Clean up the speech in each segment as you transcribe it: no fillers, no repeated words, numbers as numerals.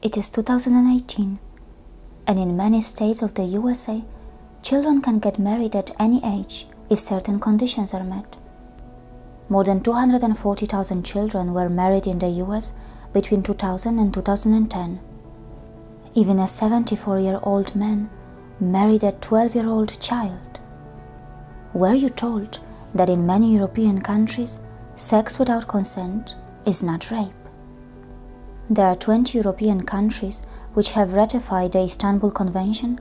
It is 2018, and in many states of the USA, children can get married at any age if certain conditions are met. More than 240,000 children were married in the US between 2000 and 2010. Even a 74-year-old man married a 12-year-old child. Were you told that in many European countries, sex without consent is not rape? There are 20 European countries which have ratified the Istanbul Convention,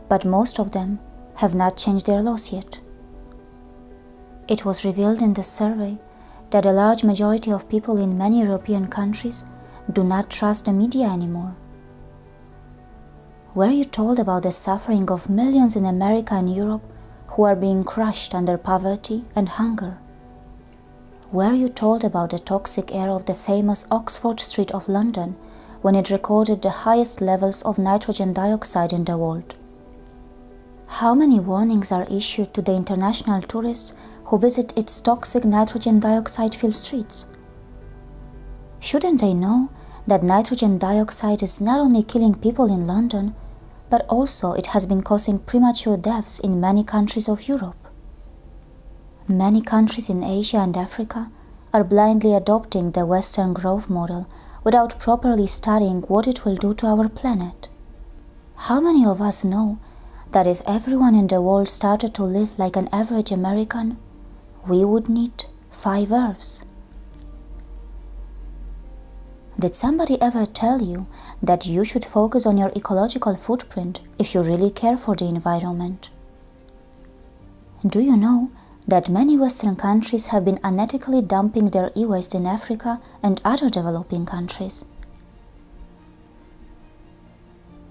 but most of them have not changed their laws yet. It was revealed in the survey that a large majority of people in many European countries do not trust the media anymore. Were you told about the suffering of millions in America and Europe who are being crushed under poverty and hunger? Were you told about the toxic air of the famous Oxford Street of London when it recorded the highest levels of nitrogen dioxide in the world? How many warnings are issued to the international tourists who visit its toxic nitrogen dioxide-filled streets? Shouldn't they know that nitrogen dioxide is not only killing people in London, but also it has been causing premature deaths in many countries of Europe? Many countries in Asia and Africa are blindly adopting the Western growth model without properly studying what it will do to our planet. How many of us know that if everyone in the world started to live like an average American, we would need 5 Earths? Did somebody ever tell you that you should focus on your ecological footprint if you really care for the environment? Do you know that many Western countries have been unethically dumping their e-waste in Africa and other developing countries?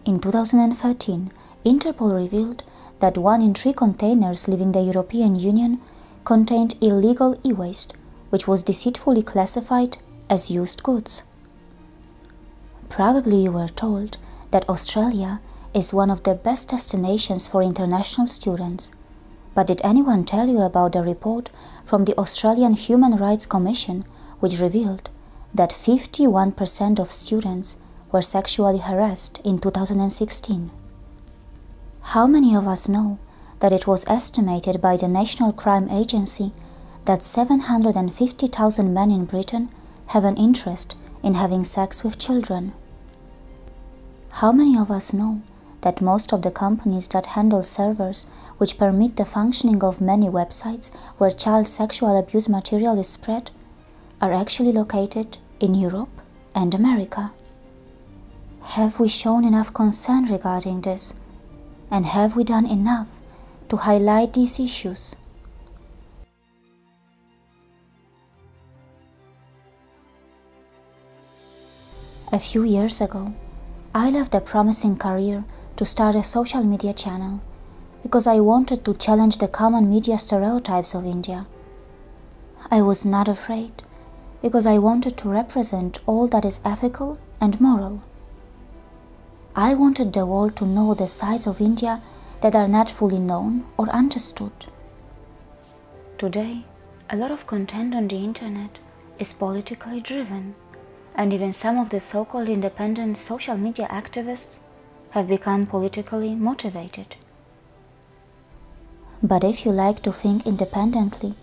In 2013, Interpol revealed that 1 in 3 containers leaving the European Union contained illegal e-waste, which was deceitfully classified as used goods. Probably you were told that Australia is one of the best destinations for international students. But did anyone tell you about the report from the Australian Human Rights Commission, which revealed that 51% of students were sexually harassed in 2016? How many of us know that it was estimated by the National Crime Agency that 750,000 men in Britain have an interest in having sex with children? How many of us know that most of the companies that handle servers which permit the functioning of many websites where child sexual abuse material is spread are actually located in Europe and America? Have we shown enough concern regarding this? And have we done enough to highlight these issues? A few years ago, I left a promising career to start a social media channel because I wanted to challenge the common media stereotypes of India. I was not afraid because I wanted to represent all that is ethical and moral. I wanted the world to know the sides of India that are not fully known or understood. Today, a lot of content on the internet is politically driven, and even some of the so-called independent social media activists have become politically motivated. But if you like to think independently,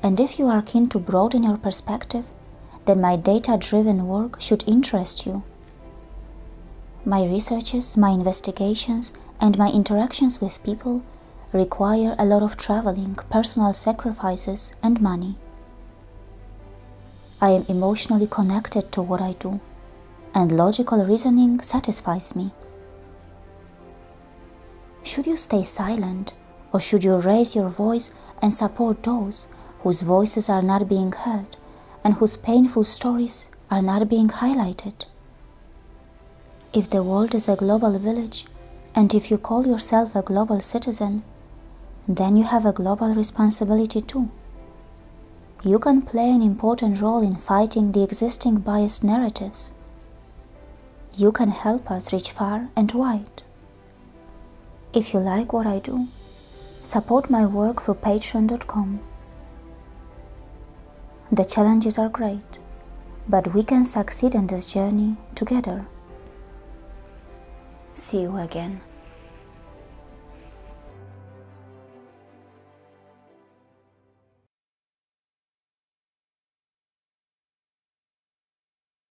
and if you are keen to broaden your perspective, then my data-driven work should interest you. My researches, my investigations, and my interactions with people require a lot of traveling, personal sacrifices, and money. I am emotionally connected to what I do, and logical reasoning satisfies me. Should you stay silent, or should you raise your voice and support those whose voices are not being heard and whose painful stories are not being highlighted? If the world is a global village, and if you call yourself a global citizen, then you have a global responsibility too. You can play an important role in fighting the existing biased narratives. You can help us reach far and wide. If you like what I do, support my work through patreon.com. The challenges are great, but we can succeed in this journey together. See you again.